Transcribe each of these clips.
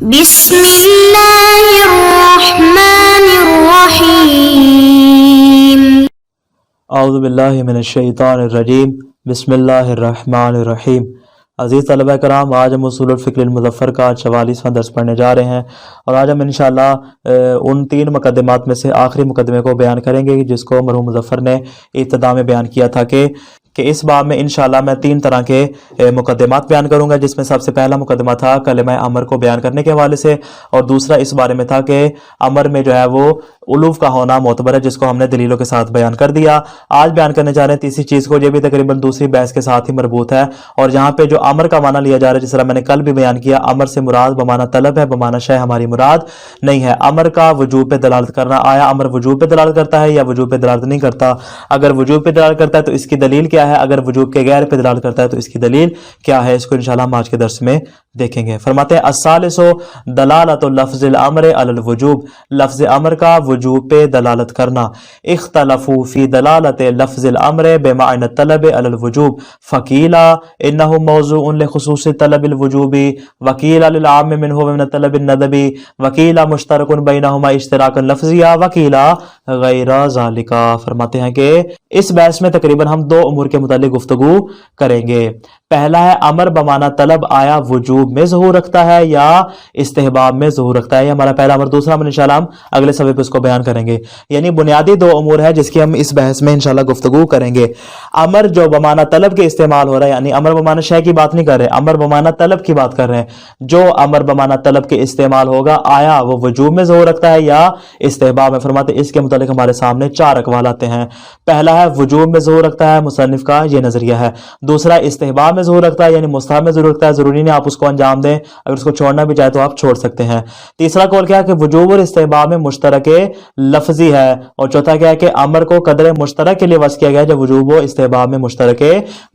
بسم اللہ الرحمن الرحیم اعوذ باللہ من الشیطان الرجیم بسم اللہ الرحمن الرحیم۔ عزیز طلبہ کرام، آج ہم اصول الفقہ المظفر کا 44واں درس پڑھنے جا رہے ہیں، اور آج ہم انشاءاللہ ان 3 مقدمات میں سے آخری مقدمے کو بیان کریں گے جس کو مرحوم مظفر نے ابتدا میں بیان کیا تھا کہ اس باب میں انشاءاللہ میں 3 طرح کے مقدمات بیان کروں گا، جس میں سب سے پہلا مقدمہ تھا کلمہ امر کو بیان کرنے کے حوالے سے، اور دوسرا اس بارے میں تھا کہ امر میں جو ہے وہ الوف کا ہونا معتبر ہے، جس کو ہم نے دلیلوں کے ساتھ بیان کر دیا۔ آج بیان کرنے جا رہے ہیں تیسری چیز کو، یہ بھی تقریباً دوسری بحث کے ساتھ ہی مربوط ہے، اور یہاں پہ جو امر کا معنی لیا جا رہا ہے، جس طرح میں نے کل بھی بیان کیا، امر سے مراد بمعنی طلب ہے، بمعنی شے ہماری مراد نہیں ہے۔ امر کا وجوب پہ دلالت کرنا، آیا امر وجوب پہ دلالت کرتا ہے یا وجوب پہ دلالت نہیں کرتا؟ اگر وجوب پہ دلالت کرتا ہے تو اس کی دلیل کیا ہے، اگر وجوب کے غیر پہ دلالت کرتا ہے تو اس کی دلیل کیا ہے، اس کو انشاءاللہ ہم آج کے درس میں دیکھیں گے۔ فرماتے ہیں الثالث دلالت لفظ الامر علی الوجوب، لفظ امر کا وجوب پہ دلالت کرنا۔ اختلفوا فی دلالت لفظ الامر بمعنی الطلب علی الوجوب فقیل انه موضوع لخصوص طلب الوجوب وقیل للعام منه ومن الطلب الندبی وقیل مشترک بینهما اشتراکا لفظیا وقیل غیر ذالک۔ فرماتے ہیں کہ اس بحث میں تقریباً ہم 2 امور کے متعلق گفتگو کریں گے۔ پہلا ہے امر بمعنی طلب آیا وجوب میں ظہور رکھتا ہے یا استحباب میں ظہور رکھتا ہے، یہ ہمارا پہلا امر۔ دوسرا امر انشاءاللہ ہم اگلے صفحے پہ اس کو بیان کریں گے، یعنی بنیادی 2 امور ہے جس کی ہم اس بحث میں انشاءاللہ گفتگو کریں گے۔ امر جو بمعنی طلب کے استعمال ہو رہا ہے، یعنی امر بمعنی شے کی بات نہیں کر رہے، امر بمعنی طلب کی بات کر رہے ہیں۔ جو امر بمعنی طلب کے استعمال ہوگا آیا وہ وجوب میں ظہور رکھتا ہے یا استحباب میں؟ فرماتے اس کے متعلق ہمارے سامنے 4 اقوال آتے ہیں۔ پہلا ہے وجوب میں ظہور رکھتا ہے، مصنف کا یہ نظریہ ہے۔ دوسرا استحباب میں ظہور رکھتا ہے، یعنی مستحب میں ظہور رکھتا ہے، ضروری نہیں آپ اس کو انجام دیں، اگر اس کو چھوڑنا بھی چاہے تو آپ چھوڑ سکتے ہیں۔ تیسرا قول کیا ہے کہ وجوب اور استحباب میں مشترک لفظی ہے، اور چوتھا کیا ہے کہ امر کو قدر مشترک کے لیے وضع کیا گیا ہے جب وجوب و استحباب میں مشترک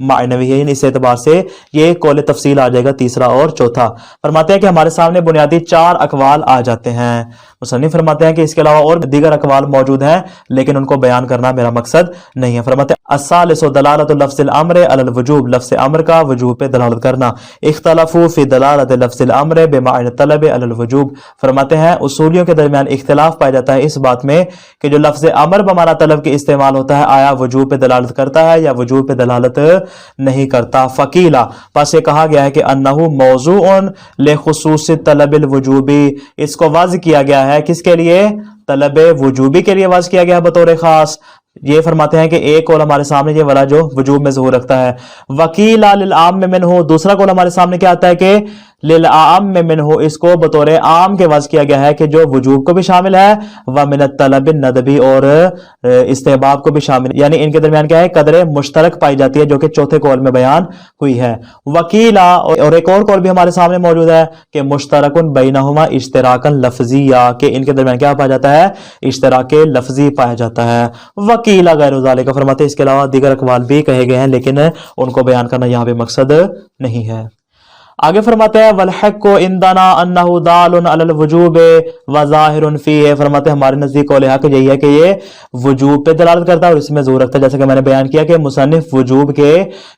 معنوی ہے، یعنی اس اعتبار سے یہ قول تفصیل آ جائے گا تیسرا اور چوتھا۔ فرماتے ہیں کہ ہمارے سامنے بنیادی 4 اقوال آ جاتے ہیں۔ مصنف فرماتے ہیں کہ اس کے علاوہ اور دیگر اقوال موجود ہیں لیکن ان کو بیان کرنا میرا مقصد نہیں ہے۔ فرماتے ہیں الثالث دلالت لفظ الامر علی الوجوب، لفظ امر کا وجوب پہ دلالت کرنا۔ اختلافوا فی دلالت لفظ الامر بمعنی طلب علی الوجوب۔ فرماتے ہیں اصولیوں کے درمیان اختلاف پایا جاتا ہے اس بات میں کہ جو لفظ امر بمعنی طلب کے استعمال ہوتا ہے آیا وجوب پہ دلالت کرتا ہے یا وجوب پہ دلالت نہیں کرتا۔ فقیلا، پس یہ کہا گیا ہے کہ انہ موضوع لخصوص طلب الوجوبی، اس کو وضع کیا گیا ہے کس کے لیے؟ طلب وجوبی کے لیے وضع کیا گیا ہے بطور خاص۔ یہ فرماتے ہیں کہ ایک قول ہمارے سامنے یہ والا جو وجوب میں ظہور رکھتا ہے۔ وکیل للعام منہ، دوسرا قول ہمارے سامنے کیا آتا ہے کہ للعام منہ، اس کو بطور عام کے وضع کیا گیا ہے کہ جو وجوب کو بھی شامل ہے ومن الطلب الندبی، اور استحباب کو بھی شامل، یعنی ان کے درمیان کیا ہے؟ قدر مشترک پائی جاتی ہے جو کہ چوتھے قول میں بیان ہوئی ہے۔ وکیلا، اور ایک اور قول بھی ہمارے سامنے موجود ہے کہ مشترک بینہما اشتراکا لفظیا، کہ ان کے درمیان کیا پایا جاتا ہے؟ اشتراک لفظی پایا جاتا ہے۔ وکیل غیر ذالک، فرماتے ہیں اس کے علاوہ دیگر اقوال بھی کہے گئے ہیں لیکن ان کو بیان کرنا یہاں پہ مقصد نہیں ہے۔ آگے فرماتے ہیں والحق عندنا انہ دال علی الوجوب وظاہر فیہ، فرماتے ہیں ہمارے نزدیک قول حق یہی ہے کہ یہ وجوب پہ دلالت کرتا ہے اور اس میں ظہور رکھتا ہے، جیسا کہ میں نے بیان کیا کہ مصنف وجوب کے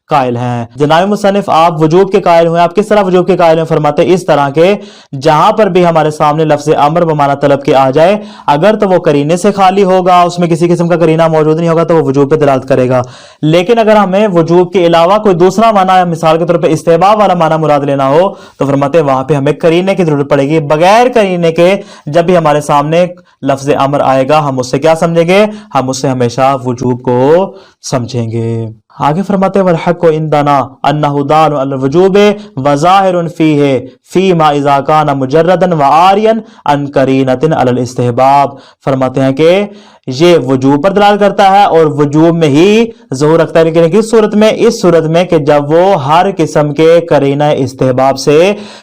قائل ہیں۔ جناب مصنف آپ وجوب کے قائل ہوئے، آپ کس طرح وجوب کے قائل ہیں؟ فرماتے ہیں اس طرح کے جہاں پر بھی ہمارے سامنے لفظ امر بمعنی طلب کے آ جائے، اگر تو وہ قرینے سے خالی ہوگا، اس میں کسی قسم کا قرینہ موجود نہیں ہوگا تو وہ وجوب پہ دلالت کرے گا، لیکن اگر ہمیں وجوب کے علاوہ کوئی دوسرا معنی، مثال کے طور پہ استحباب والا معنی مراد لینا ہو تو فرماتے ہیں وہاں پہ ہمیں قرینے کی ضرورت پڑے گی۔ بغیر قرینے کے جب بھی ہمارے سامنے لفظ امر آئے گا ہم اس سے کیا سمجھیں گے؟ ہم اس سے ہمیشہ وجوب کو سمجھیں گے۔ آگے فرماتے ہیں والحق عندنا انہ دال علی الوجوب وظاہر فیہ فیما اذا کان مجردا وعاریا عن قرینۃ علی الاستحباب۔ فرماتے ہیں کہ یہ وجوب پر دلالت کرتا ہے اور وجوب میں ہی ظہور رکھتا ہے، لیکن کس صورت میں؟ اس صورت میں کہ جب وہ ہر قسم کے قرینہ استحباب سے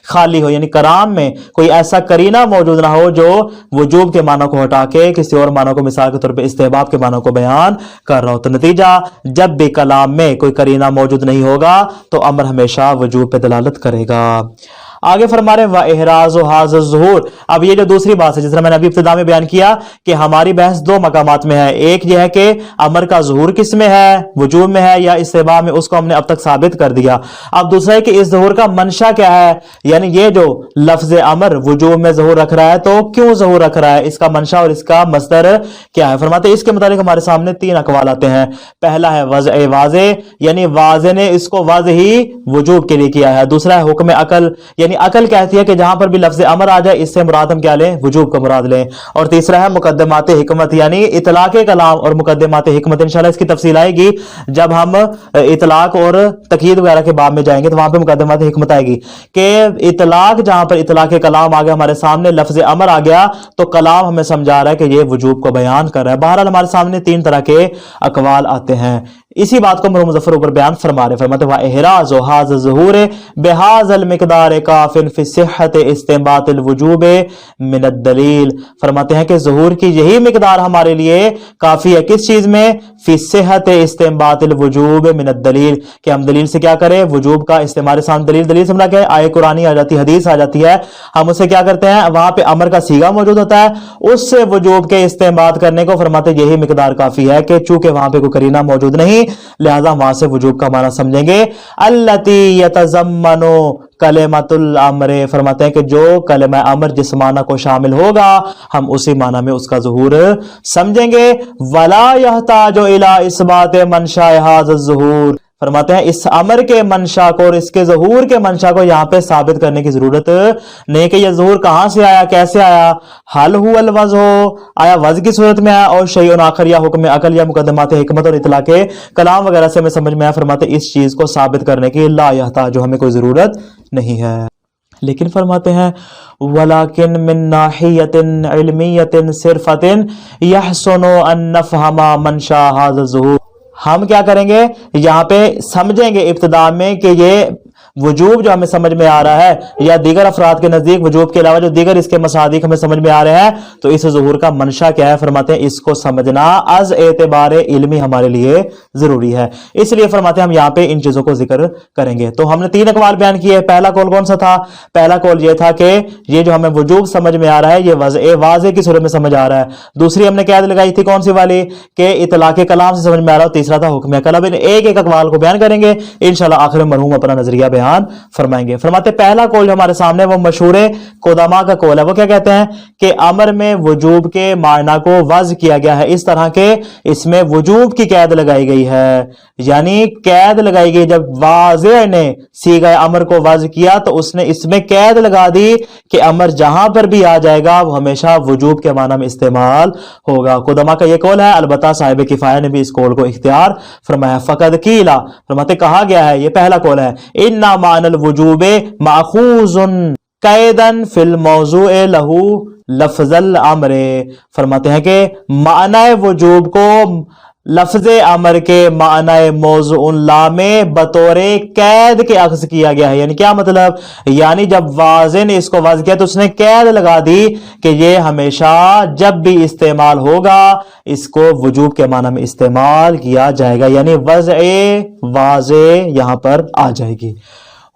خالی ہو، یعنی کلام میں کوئی ایسا قرینہ موجود نہ ہو جو وجوب کے معنی کو ہٹا کے کسی اور معنی کو، مثال کے طور پہ استحباب کے معنی کو بیان کر رہا ہو۔ تو نتیجہ جب بھی کلام میں کوئی قرینہ موجود نہیں ہوگا تو امر ہمیشہ وجوب پہ دلالت کرے گا۔ आगे फरमा रहे व इहराज हाज़ ज़ुहूर। अब ये जो दूसरी बात है, जिस तरह मैंने अभी इब्तिदा में बयान किया कि हमारी बहस दो मकामात में है। एक ये है कि अमर का ज़ुहूर किस में है, वजूब में है या इस्तिबा में, उसको हमने अब तक साबित कर दिया। अब दूसरा है कि इस ज़ुहूर का मंशा क्या है, यानी ये जो लफ्ज अमर वजूब में ज़ुहूर रख रहा है तो क्यों ज़ुहूर रख रहा है, इसका मंशा और इसका मस्दर क्या है। फरमाते हैं इसके मुताबिक हमारे सामने तीन अकवाल आते हैं। पहला है वज़ वाज़े, यानी वाज़े ने इसको वज़ ही वजूब के लिए किया है। दूसरा है हुक्म अकल, यानी अकल कहती है कि जहां पर भी लफ्ज अमर आ जाए इससे मुराद हम क्या लें, वजूब का मुराद लें। और तीसरा है मुकद्दमात हिकमत, यानी इतलाक कलाम और मुकद्दमात हिकमत। इंशाल्लाह इसकी तफसील आएगी जब हम इतलाक और तकीद वगैरह के बाब में जाएंगे, तो वहां पे मुकद्दमात हिकमत आएगी कि इतलाक, जहां पर इतलाक कलाम आ गया हमारे सामने, लफ्ज अमर आ गया तो कलाम हमें समझा रहा है कि ये वजूब को बयान कर रहा है। बहरहाल हमारे सामने तीन तरह के अकवाल आते हैं। इसी बात को मरहूम मुज़फ्फर ऊपर बयान फरमा रहे, फरमाते वा इहराज हाज़ ज़ुहूर बिहाज़ल मिक़दार काफ़िन फ़ी सिहहत इस्तिंबातिल वजूब मिन अद-दलील। फरमाते हैं कि ज़ुहूर की यही मिक़दार हमारे लिए काफी है, किस चीज में, फ़ी सिहहत इस्तिंबातिल वजूब मिन अद-दलील, कि हम दलील से क्या करें, वजूब का इस्तेमाल। सामने दलील, दलील से क्या है, आय कुरानी आ जाती है, हदीस आ जाती है, हम उसे क्या करते हैं, वहां पे अमर का सीगा मौजूद होता है, उससे वजूब के इस्तेमाल करने को फरमाते यही मिक़दार काफी है कि चूंकि वहां पे कोई करीना मौजूद नहीं, लिहाजा वहां से वजूब का माना समझेंगे। अल्लती यतज़म्मनु कलिमतुल अम्र, फरमाते हैं कि जो कलिमा अमर जिस माना को शामिल होगा हम उसी माना में उसका ज़ुहूर समझेंगे। वला यहताजु इला इस्बात मंशा हाज़ ज़ुहूर, फरमाते हैं इस अमर के मंशा को और इसके ज़ुहूर के मंशा को यहां पे साबित करने की जरूरत नहीं कि यह ज़ुहूर कहां से आया, कैसे आया। हल हुवल वज़ हो, आया वज़ की सूरत में आया, और शैउन आखर या हुक्म अकल या मुकद्दमात हिकमत और इतलाक कलाम वगैरह से हमें समझ में आया। फरमाते इस चीज को साबित करने की ला यहताज, जो हमें कोई जरूरत नहीं है। लेकिन फरमाते हैं वलाकिन मिन नाहियतिन इल्मियतिन सिर्फतिन यहसुनु अन नफहमा मंशा हाज़ा ज़ुहूर, हम क्या करेंगे, यहां पे समझेंगे इब्तिदा में कि ये वजूब जो हमें समझ में आ रहा है या दीगर अफराद के नजदीक वजूब के अलावा जो दीगर इसके मसादिक हमें समझ में आ रहे हैं, तो इस ज़ुहूर का मंशा क्या है। फरमाते हैं इसको समझना अज एतबार इल्मी हमारे लिए जरूरी है, इसलिए फरमाते हैं हम यहाँ पे इन चीजों को जिक्र करेंगे। तो हमने तीन अकवाल बयान किए। पहला कौल कौन सा था, पहला कौल ये था कि ये जो हमें वजूब समझ में आ रहा है ये वाज़े की सूरत में समझ आ रहा है। दूसरी हमने कैद लगाई थी कौन सी वाली, कि इतलाक कलाम से समझ में आ रहा है। तीसरा था हुक्म अकल। अब एक एक अकवाल को बयान करेंगे, इंशाल्लाह आखिर में मरहूम अपना नजरिया बयान फरमाएंगे। फरमाते पहला कौल जो हमारे सामने वो मशहूर कोदामा का कौल है। वो क्या कहते हैं कि अमर में वजूब के मायना को वज़ किया गया है, इस तरह के इसमें वजूब की कैद लगाई गई है, यानी कैद लगाई गई। जब वाज़े ने सीगा अमर को वज़ किया तो उसने इसमें कैद लगा दी कि अमर जहां पर भी आ जाएगा वो हमेशा वजूब के माना में इस्तेमाल होगा। कोदामा का यह कौल है। अलबत्ता साहिब किफाया ने भी इस कौल को इख्तियार फरमाया। फकद कीला, फरमाते कहा गया है, यह पहला कौल है, इन्ना मानल वजूबे माखूज़ुन कैदन फिल मौज़ूए लहू लफ्ज़ल अमरे, फरमाते हैं कि मानाए वजूब को लफ्ज़ अमर के मानाए मौज़ूउन ला में बतौरे कैद के अक्स किया गया है। यानी क्या मतलब, यानी जब वाज़े ने इसको वाज़ किया तो उसने कैद लगा दी कि ये हमेशा जब भी इस्तेमाल होगा इसको वजूब के माना में इस्तेमाल किया जाएगा, यानी वज़े वाज़े यहां पर आ जाएगी।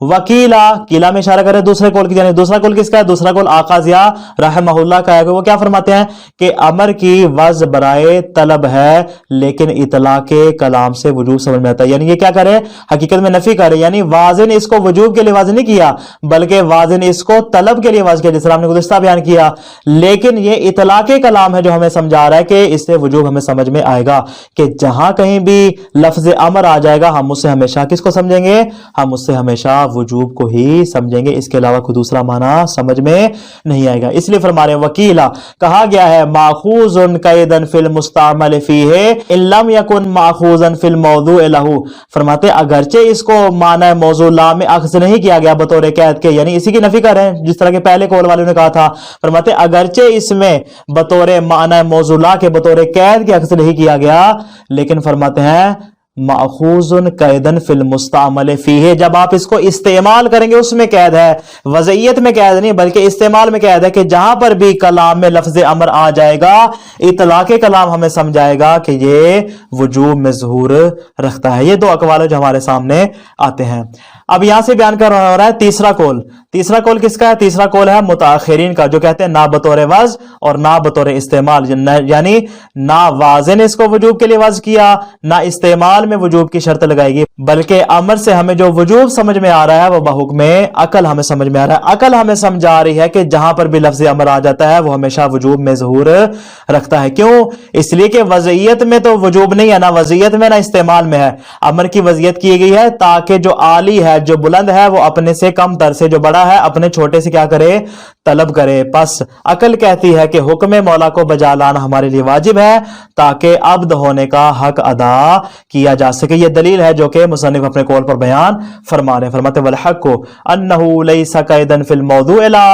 वकीला, किला में इशारा करे दूसरे कौल की जाने। दूसरा कौल किसका है, दूसरा कौल आका ज़िया रहमहुल्लाह का है। वो क्या फरमाते हैं कि अमर की वज़ बराए तलब है लेकिन इतलाक कलाम से वजूब समझ में आता है। यानी ये क्या करे, हकीकत में नफी करे, यानी वाज़े ने इसको वजूब के लिए वाज़ नहीं किया बल्कि वाज़े ने इसको तलब के लिए वाज़ किया, जिस तरह हमने गुज़िश्ता बयान किया। लेकिन ये इतलाक कलाम है जो हमें समझा रहा है कि इससे वजूब हमें समझ में आएगा कि जहां कहीं भी लफ्ज़ अमर आ जाएगा हम उससे हमेशा किसको समझेंगे, हम उससे हमेशा वजूब को ही समझेंगे, इसके अलावा कोई दूसरा माना समझ में नहीं आएगा। इसलिए फरमा रहे वकीला, कहा गया है माखूज़ुन कैदन फिल मुस्तामल फीहे इल्लम यकुन माखूज़न फिल मौज़ूअ लहू, फरमाते अगरचे इसको माना मौज़ू ला में अख्ज़ नहीं किया गया बतौर कैद के, यानी इसी की नफी कर रहे हैं जिस तरह के पहले कौल वालों ने कहा था। फरमाते अगरचे इसमें बतौर माना मौज़ू ला के बतौर कैद के अख्ज़ नहीं किया गया, लेकिन फरमाते हैं माखूज़ुन कैदन फिल मुस्तअमल फीह, जब आप इसको इस्तेमाल करेंगे उसमें कैद है, वज़इयत में कैद नहीं बल्कि इस्तेमाल में कैद है कि जहां पर भी कलाम में लफ्ज़ अमर आ जाएगा इतलाक़े कलाम हमें समझाएगा कि ये वजूब में ज़हूर रखता है। ये दो अक़वाल जो हमारे सामने आते हैं। अब यहां से बयान कर रहा है तीसरा कौल। तीसरा कौल किसका है? तीसरा कौल है मुताखिरीन का, जो कहते हैं ना बतौर वज़ और ना बतौर इस्तेमाल, यानी ना वाज़े ने इसको वजूब के लिए वज़ किया, ना इस्तेमाल में वजूब की शर्त लगाएगी, बल्कि अमर से हमें जो वजूब समझ में आ रहा है वो बहुक्मे अकल हमें समझ में आ रहा है। अकल हमें समझा रही है कि जहां पर भी लफ्ज़ अमर आ जाता है वो हमेशा वजूब में ज़हूर रखता है। क्यों? इसलिए कि वज़इयत में तो वजूब नहीं है, ना वज़इयत में ना इस्तेमाल में है। अमर की वज़इयत की गई है ताकि जो आली है, जो बुलंद है, वो अपने से कम तर से जो बड़ा है अपने छोटे से क्या करे? तलब करे। बस अकल कहती है कि हुक्म मौला को बजा लाना हमारे लिए वाजिब है ताकि अब्द होने का हक अदा किया जा सके। ये दलील है जो कि मुसन्निफ अपने कौल पर बयान फरमा रहे हैं। फरमाते वल हक़्क़ु अन्नहु लैसा कैदन फिल मौज़ूइ ला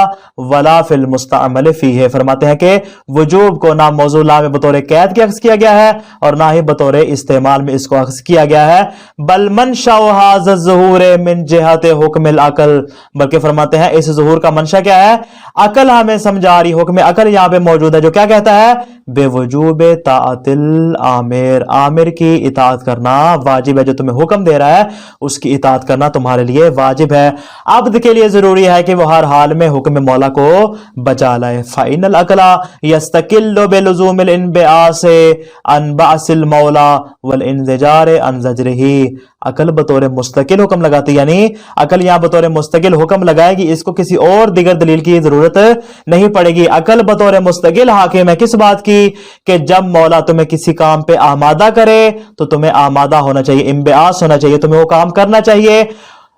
वला फिल मुस्तअमल फीह। फरमाते हैं कि वजूब को ना मौज़ू ला में बतौर कैद के अक्स किया गया है और ना ही बतौर इस्तेमाल में इसको अक्स किया गया है। बल मंशा हाज़ा ज़ुहूर मिन जिहत हुक्मिल अकल, बल्कि फरमाते हैं इस ज़ुहूर का मंशा क्या है? अकल हमें समझा रही, हुक्म अकल यहां पे मौजूद है जो क्या कहता है? बेवजूब ताअतिल आमिर, आमिर की इताअत करना वाजिब है। जो तुम्हें हुक्म दे रहा है उसकी इताअत करना तुम्हारे लिए वाजिब है। अब्द के लिए जरूरी है कि वो हर हाल में हुक्म मौला को बचा लाए। फाइनल अकला यस्तकिल्लु बिलुज़ूमिल इनबिआसे अन बासिल मौला वल इंज़िजार अन ज़जरिही। अकल बतौर मुस्तकिल हुक्म लगाती, यानी अकल यहां बतौर मुस्तकिल हुक्म लगाएगी, इसको किसी और दिगर दलील की जरूरत नहीं पड़ेगी। अकल बतौर मुस्तकिल हाकिम है किस बात की? कि जब मौला तुम्हें किसी काम पे आमादा करे तो तुम्हें आमादा होना चाहिए, इम्बिआस होना चाहिए, तुम्हें वो काम करना चाहिए।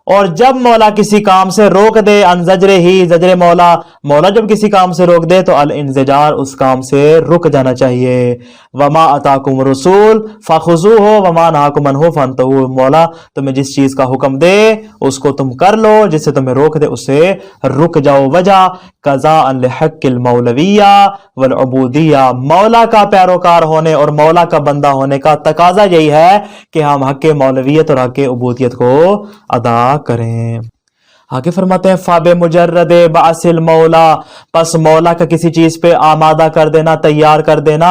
और जब मौला किसी काम से रोक दे, अनजजरे ही जजरे मौला, मौला जब किसी काम से रोक दे तो अल इंतजार, उस काम से रुक जाना चाहिए। वमा अताकुम रसूल फखुज़ूहु वमा नहाकुम अन्हु फंतहू। मौला तुम्हें जिस चीज का हुक्म दे उसको तुम कर लो, जिससे तुम्हें रोक दे उससे रुक जाओ। वजह कज़ा अन लिहक्किल मौलविया वल उबूदिया, मौला का पैरोकार होने और मौला का बंदा होने का तकाजा यही है कि हम हक मौलवियत और हक उबूदियत को अदा करें। आगे फरमाते हैं फाबे मुजर्रद बासिल मौला, पस मौला का किसी चीज पे आमादा कर देना, तैयार कर देना,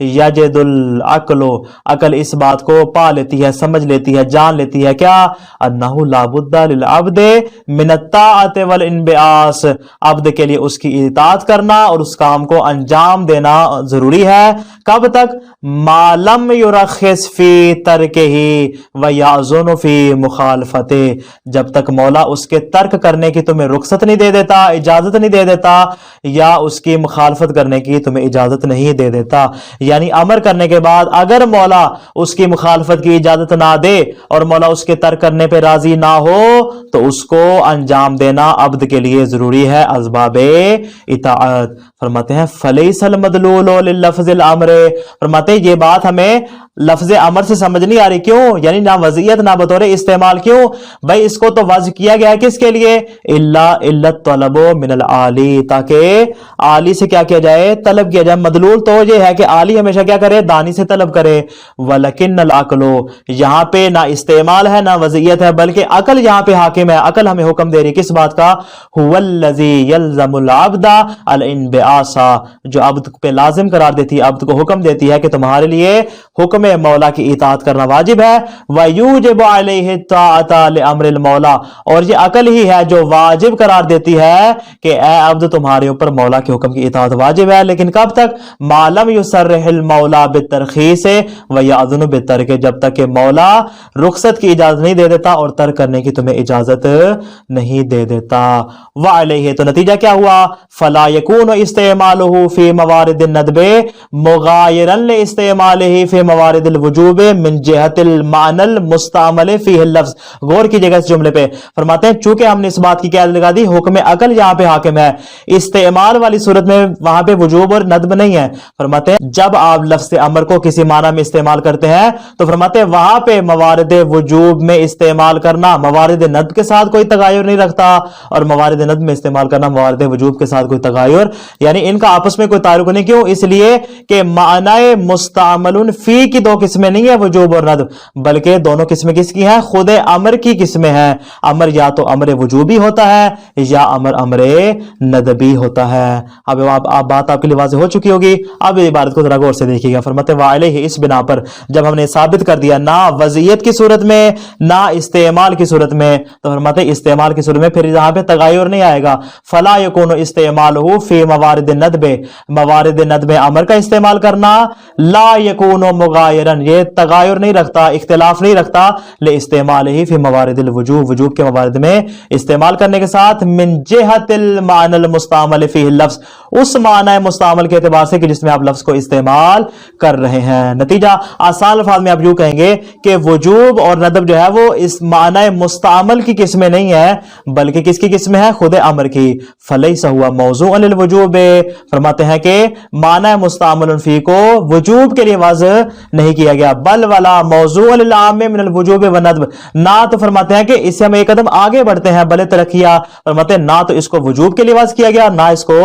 यजदुल अक्लो, अकल इस बात को पा लेती है, समझ लेती है, जान लेती है क्या? अन्नहु लाबुद्दा लिल अब्दे मिनत ताअत वल इनबिआस, अब्द के लिए उसकी इताअत करना और उस काम को अंजाम देना जरूरी है। कब तक? मालम युरखिस फी तरकिही व याज़ुन फी मुखालफते, जब तक मौला उसके तर्क करने की तुम्हें रुखसत नहीं दे देता, इजाजत नहीं दे देता, या उसकी मुखालफत करने की तुम्हें इजाजत नहीं दे देता। यानी अमर करने के बाद अगर मौला उसकी मुखालफत की इजाजत ना दे और मौला उसके तर्क करने पे राजी ना हो तो उसको अंजाम देना अब्द के लिए जरूरी है, असबाबे इताअत। फरमाते हैं फलैसल मदलूल लिल लफ्ज़िल अम्र, फरमाते हैं ये बात हमें लफ्ज अमर से समझ नहीं आ रही। क्यों? यानी ना वज़ियत ना बतौर इस्तेमाल। क्यों भाई? इसको तो वज़ किया गया है किसके लिए? इल्लत तलबो मिनल आली, ताकि आली से क्या किया जाए? तलब किया जाए। मदलूल तो ये है कि आली हमेशा क्या करे? दानी से तलब करे। वलकिन अकलो, यहाँ पे ना इस्तेमाल है ना वज़ियत है, बल्कि अकल यहाँ पे हाकिम है। अकल हमें हुक्म दे रही किस बात का? हुवल्लज़ी यल्ज़मुल अब्दा अल इनबिआसा, जो अब्द पे लाजिम करार देती है, अब्द को हुक्म देती है कि तुम्हारे लिए हुक्म मौला की इताअत करना वाजिब है। वयूजिबु अलैहि ताअता लिअम्रिल मौला, और ये अकल ही है जो वाजिब करार देती है कि ए अब्द तुम्हारे ऊपर मौला के हुक्म की इताअत वाजिब है। लेकिन कब तक? मालम युसर्रिहिल मौला बितरखीस व याज़ुनु बितर्क, जब तक कि मौला रुखसत की इजाजत नहीं दे देता और तर्क करने की तुम्हें इजाजत नहीं दे देता। व अलैहि, तो नतीजा क्या हुआ? फला यकूनु इस्तेमालुहु फी मवारिदिन नदबे मुगायरन लि इस्तेमालिही फी मवारिदिल वजूबे मिन जिहतिल मानल मुस्तअमल फीहिल लफ्ज़। गौर कीजिएगा इस जुमले पे। फरमाते हैं चूंकि कि हमने इस बात की क्या लगा दी, हुक्म अकल यहाँ पे हाकिम है। इस्तेमाल वाली सूरत में वहां पे वजूब और नदब नहीं है। फरमाते हैं जब आप लफ्ज़ अमर को किसी माना में इस्तेमाल करते हैं तो फरमाते हैं वहां पे मवारिद वजूब में इस्तेमाल करना मवारिद नदब के साथ कोई तगायुर नहीं रखता, और मवारिद नदब में इस्तेमाल करना मवारिद वजूब के साथ कोई तगायुर, यानी इनका आपस में कोई ताल्लुक नहीं। क्यों? इसलिए कि मानाए मुस्तामलुन फी की दो किस्में नहीं है वजूब और नदब, बल्कि दोनों किस्में किसकी हैं? खुद अमर की किस्में हैं। अमर या तो अमर वजूबी होता है या अमर अमर नदबी होता है। अब आप बात आपके लिए वाज़ेह हो चुकी होगी। अब इबारत को जरा गौर से देखिएगा। फरमाते वालैहि, इस बिना पर जब हमने साबित कर दिया ना वज़ियत की सूरत में ना इस्तेमाल की सूरत में, तो फरमाते इस्तेमाल की सूरत में फिर यहाँ पे तगायुर नहीं आएगा। फला यकूनु इस्तेमालहु फी मवारिद नदबे, मवारिद नदबे अमर का इस्तेमाल करना ला यकूनु मुगायरन, ये तगायुर नहीं रखता, इख्तिलाफ नहीं रखता ले इस्तेमालिही फी मवारिदिल वजूब, वजूब के मवारिद में इस्तेमाल करने के साथ मिन जिहतिल मानल मुस्तामल फीह लफ्ज़, उस माना मुस्तामल के एतबार से कि जिसमें आप लफ्ज़ को इस्तेमाल कर रहे हैं। नतीजा आसान अल्फाज में आप यूं कहेंगे कि वजूब और नदब जो है वो इस माना मुस्तामल की किस्में नहीं है, बल्कि किसकी किस्में है? खुद अमर की। फलैसा हुआ मौज़ूअन लिल वजूब, फरमाते हैं कि माना मुस्तामल फी को वजूब के लिए वाज़ह नहीं किया गया, बल वाला मौज़ूअन लिल आम मिनल वजूब व नदब, ना तो फरमाते हैं कि इससे हम एक कदम आगे बढ़ते हैं बले तरक्किया, फरमाते हैं ना तो इसको वजूब के लिए वाज़ किया गया ना इसको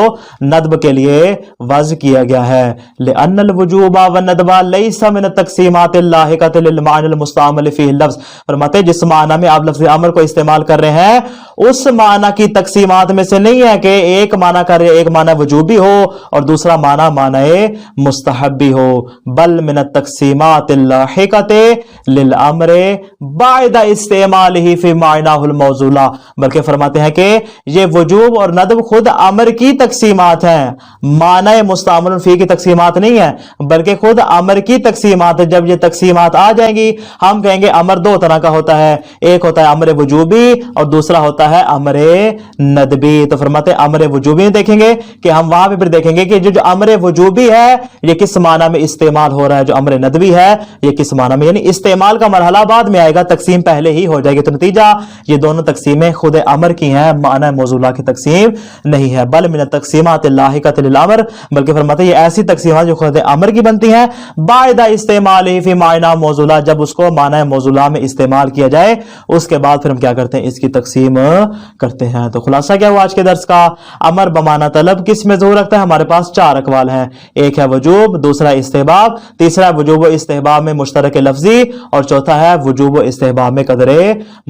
नदब के लिए वाज़ किया गया है। लिअन्नल वजूबा व नदबा लैसा मिन तक़सीमातिल लाहिक़ति लिल मानिल मुस्तामल फीह लफ्ज़, फरमाते हैं जिस माना में आप लफ्ज़ अमर को इस्तेमाल कर रहे हैं उस माना की तक़सीमात में से नहीं है कि एक माना कर रहे एक माना वजूबी हो और दूसरा माना मानाए मुस्तहब्बी हो, बल मिन तक़सीमातिल लाहिक़ति लिल अमरे बाइदा इस्तेमालिही फी मायनाहुल मौज़ूला, बल्कि फरमाते हैं कि ये वजूब और नदब खुद अमर की तक़सीमात हैं, मानाए मुस्तामल फी की तक़सीमात नहीं है, बल्कि खुद अमर की तक़सीमात है। जब ये तक़सीमात आ जाएंगी हम कहेंगे अमर दो तरह का होता है, एक होता है अमर वजूबी और दूसरा होता है अमर नदबी। तो फरमाते हैं अमर वजूबी में देखेंगे कि हम वहां पे फिर देखेंगे कि जो अमर वजूबी है ये किस माना में इस्तेमाल हो रहा है, जो अमर नदबी है ये किस माना में, यानी इस्तेमाल का मरहला बाद में आएगा, तकसीम पहले ही हो जाएगी। तो नतीजा ये दोनों तकसीमें खुद अमर की हैं, माना मौजूला की तकसीम नहीं है। बल मिन तक़सीमात लाहिक़त लिल अमर, बल्कि फरमाते हैं ये ऐसी तकसीमात जो खुद अमर की बनती हैं बायदा इस्तेमाल फी मायना मौजूला, जब उसको माना मौजूला में इस्तेमाल किया जाए उसके बाद फिर हम क्या करते हैं इसकी तकसीम करते हैं। तो खुलासा क्या हुआ आज के दर्स का? अमर बमाना तलब किस में ज़ोर रखता है? हमारे पास चार अकवाल हैं, एक है वजूब, दूसरा इस्तेहबाब, तीसरा वजूब व इस्तेहबाब में मुश्तरक लफ्जी और चौथा है वजूब व इस्तेहबाब में कदरे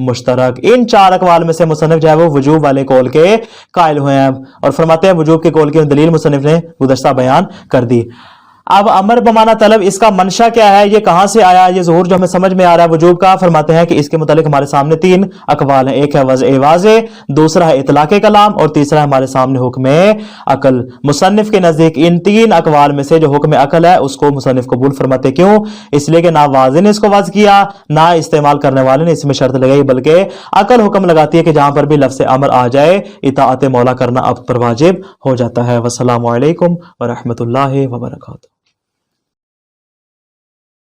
मुश्तरक। इन चार अकवाल में से मुसन्निफ जो है वो वजूब वाले कौल के कायल हुए हैं और फरमाते हैं वजूब के कौल की दलील मुसन्निफ ने गुज़श्ता बयान कर दी। अब अमर बमाना तलब इसका मंशा क्या है, ये कहां से आया, ये ज़हूर जो हमें समझ में आ रहा है वजूब का? फरमाते हैं कि इसके मुतालिक हमारे सामने तीन अकवाल हैं, एक है वज़े वाज़े, दूसरा है इतलाक़े कलाम और तीसरा है हमारे सामने हुक्म अकल। मुसन्निफ के नज़दीक इन तीन अकवाल में से जो हुक्म अकल है उसको मुसन्निफ कबूल फरमाते। क्यों? इसलिए कि ना वाज़े ने इसको वाज़ किया ना इस्तेमाल करने वाले ने इसमें शर्त लगाई, बल्कि अकल हुक्म लगाती है कि जहां पर भी लफ्ज़ अमर आ जाए इताअत मौला करना अब पर वाजिब हो जाता है। वस्सलामु अलैकुम व रहमतुल्लाहि व बरकातुहू।